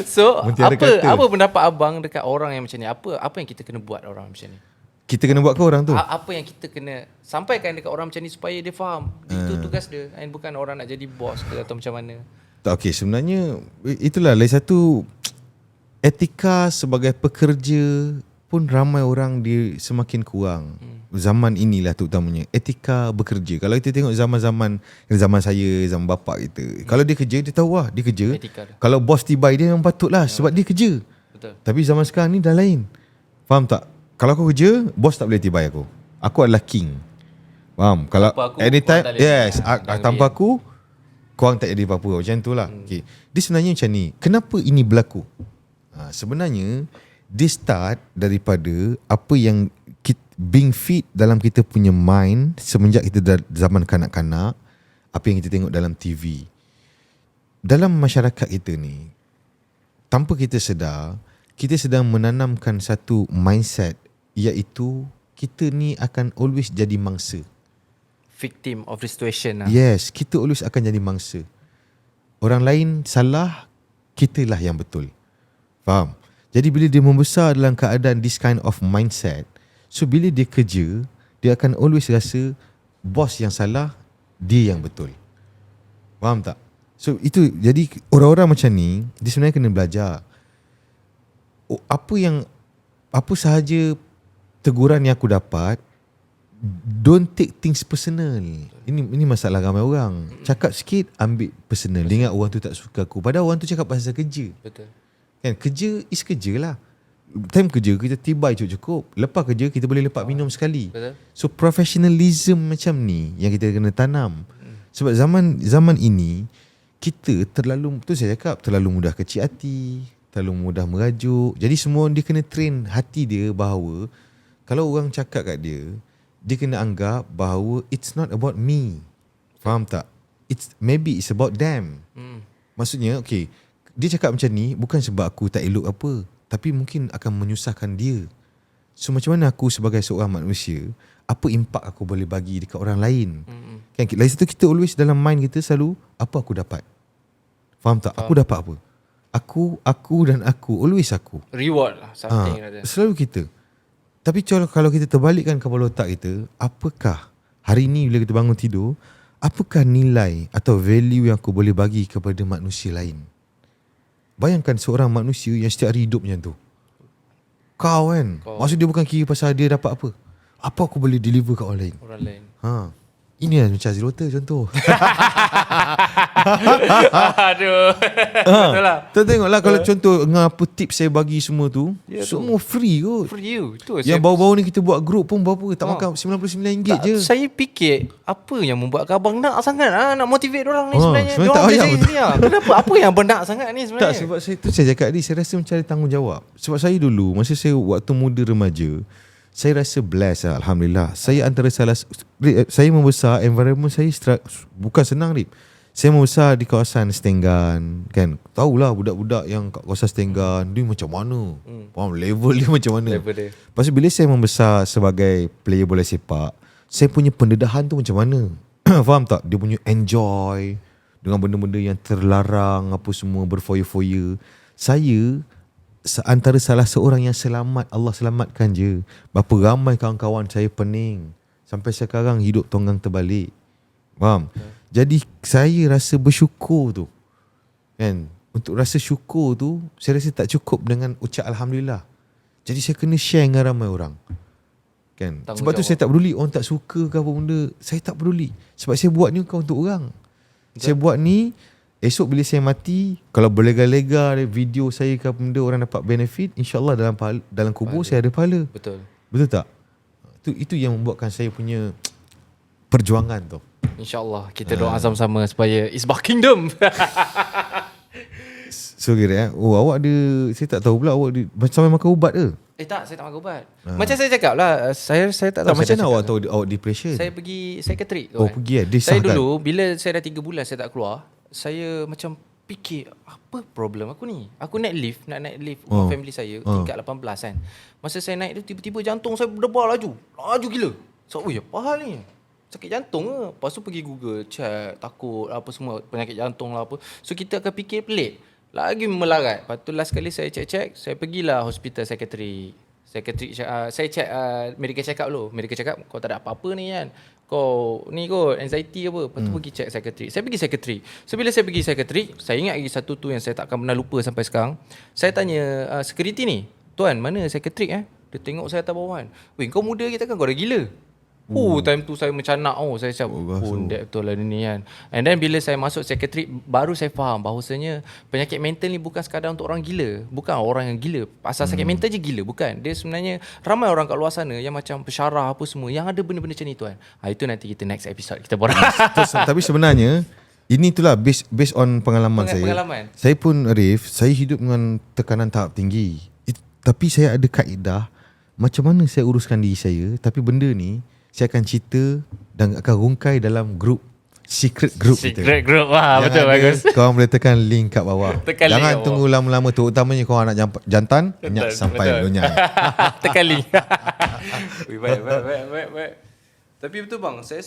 So apa pendapat abang dekat orang yang macam ni? Apa yang kita kena buat orang macam ni? Kita kena buat ke orang tu? Apa yang kita kena sampaikan dekat orang macam ni supaya dia faham itu tugas dia, and bukan orang nak jadi bos ke atau macam mana. Okay, sebenarnya itulah lagi satu, etika sebagai pekerja pun ramai orang dia semakin kurang. Zaman inilah terutamanya etika bekerja. Kalau kita tengok zaman saya, zaman bapak kita, kalau dia kerja, dia tahu lah dia kerja. Kalau bos tibai dia memang patutlah sebab dia kerja. Betul. Tapi zaman sekarang ni dah lain. Faham tak? Kalau aku kerja, bos tak boleh tibai aku. Aku adalah king. Faham? Kalau anytime, yes, tanpa aku, korang tak jadi apa-apa. Macam tu lah. Okay. Dia sebenarnya macam ni. Kenapa ini berlaku? Sebenarnya, Dia start daripada apa yang being fit dalam kita punya mind semenjak kita zaman kanak-kanak, apa yang kita tengok dalam TV. Dalam masyarakat kita ni, tanpa kita sedar, kita sedang menanamkan satu mindset, iaitu kita ni akan always jadi mangsa. Victim of the situation lah. Yes, kita always akan jadi mangsa. Orang lain salah, kitalah yang betul. Faham? Jadi bila dia membesar dalam keadaan this kind of mindset, so bila dia kerja, dia akan always rasa bos yang salah, dia yang betul. Faham tak? So itu, jadi orang-orang macam ni, dia sebenarnya kena belajar. Apa sahaja teguran yang aku dapat, don't take things personal. Ini masalah ramai orang. Cakap sikit, ambil personal. Dia ingat orang tu tak suka aku. Padahal orang tu cakap pasal kerja. Betul. Kan, kerja is kerja lah. Time kerja kita tibai cukup. Lepas kerja kita boleh lepak minum sekali. Betul. So professionalism macam ni yang kita kena tanam. Sebab zaman ini kita terlalu, tu saya cakap, terlalu mudah kecil hati, terlalu mudah merajuk. Jadi semua dia kena train hati dia bahawa kalau orang cakap kat dia, dia kena anggap bahawa it's not about me. Faham tak? Maybe it's about them. Maksudnya, okay, dia cakap macam ni bukan sebab aku tak elok apa, tapi mungkin akan menyusahkan dia. So macam mana aku sebagai seorang manusia, apa impak aku boleh bagi dekat orang lain? Kan, lagi satu, kita always dalam mind kita selalu, apa aku dapat? Faham tak? Aku dapat apa? Aku dan aku, always aku. Reward lah, something like that. Selalu kita. Tapi kalau kita terbalikkan kepala otak kita, apakah hari ni bila kita bangun tidur, apakah nilai atau value yang aku boleh bagi kepada manusia lain? Bayangkan seorang manusia yang setiap hari hidup macam tu. Kau kan, maksud dia bukan kira pasal dia dapat apa. Apa aku boleh deliver kat orang lain? Orang lain. Ini lah macam Azri Water contoh. Aduh. Betul lah. Tengoklah kalau contoh apa tips saya bagi semua tu, semua free kot. For you. Tu Yang baru-baru ni kita buat group pun berapa? Tak makan RM99 je. Saya fikir apa yang membuatkan abang nak sangat nak motivate orang ni sebenarnya. Sebenarnya tak payah betul. Kenapa? Apa yang abang nak sangat ni sebenarnya? Tak, sebab saya cakap tadi, saya rasa mencari tanggungjawab. Sebab saya dulu, masa saya waktu muda remaja, saya rasa blessed lah, Alhamdulillah. Saya antara saya membesar, environment saya bukan senang, Rip. Saya membesar di kawasan Stenggan, kan. Tahulah budak-budak yang kat kawasan Stenggan, dia macam mana? Faham level dia macam mana? Level dia. Lepas tu bila saya membesar sebagai player bola sepak, saya punya pendedahan tu macam mana? Faham tak? Dia punya enjoy dengan benda-benda yang terlarang, apa semua, berfoya-foya. Saya antara salah seorang yang selamat, Allah selamatkan je. Berapa ramai kawan-kawan saya pening, sampai sekarang hidup tonggang terbalik. Faham? Jadi saya rasa bersyukur tu, kan? Untuk rasa syukur tu, saya rasa tak cukup dengan ucap Alhamdulillah. Jadi saya kena share dengan ramai orang, kan? Sebab tu saya tak peduli orang tak suka ke apa benda. Saya tak peduli. Sebab saya buat ni bukan untuk orang. Saya buat ni, esok bila saya mati, kalau berlega-lega video saya ke apa benda, orang dapat benefit, InsyaAllah dalam kubur saya ada pahala. Betul. Betul tak? Itu yang membuatkan saya punya perjuangan tu. InsyaAllah kita doa sama-sama supaya Isbah Kingdom. So kira awak ada, saya tak tahu pula awak sampai makan ubat ke? Tak, saya tak makan ubat. Macam saya cakap lah, saya tak tahu. Macam mana awak tahu awak depression? Saya pergi psychiatric. Pergi Saya dulu, bila saya dah 3 bulan saya tak keluar, saya macam fikir, apa problem aku ni? Aku naik lift, nak naik lift rumah family saya, tingkat 18 kan. Masa saya naik tu, tiba-tiba jantung saya berdebar laju gila. So, apa hal ni? Sakit jantung ke? Lepas tu pergi Google, check, takut apa semua, penyakit jantung lah apa. So kita akan fikir pelik, lagi melarat. Lepas tu last kali saya check, saya pergilah hospital psychiatric. Saya check medical check up dulu. Medical check up, kau tak ada apa-apa ni kan, kau ni kot anxiety apa. Lepas tu pergi check psychiatric. Saya pergi psychiatric. So bila saya pergi psychiatric, saya ingat lagi satu tu yang saya tak akan pernah lupa sampai sekarang. Saya tanya security ni, tuan mana psychiatric Dia tengok saya atas bawah kan, weh kau muda kita kan, kau dah gila. Time tu saya mencanak. Saya cakap betul lah ni kan. And then bila saya masuk psychiatric, baru saya faham bahawasanya penyakit mental ni bukan sekadar untuk orang gila. Bukan orang yang gila pasal sakit mental je gila, bukan. Dia sebenarnya ramai orang kat luar sana yang macam pensyarah apa semua, yang ada benda-benda macam ni tuan. Itu nanti kita next episode kita borak. Tapi sebenarnya ini itulah based on pengalaman saya. Saya pun Arif, saya hidup dengan tekanan tahap tinggi. Tapi saya ada kaedah macam mana saya uruskan diri saya, tapi benda ni saya akan cerita dan akan rungkai dalam secret group kita. Secret group. Wah, betul, bagus. Korang boleh tekan link kat bawah. Jangan link tunggu lama-lama tu, utamanya korang nak jantan, banyak sampai lunyai. Tekan link. Baik. Tapi betul bang, saya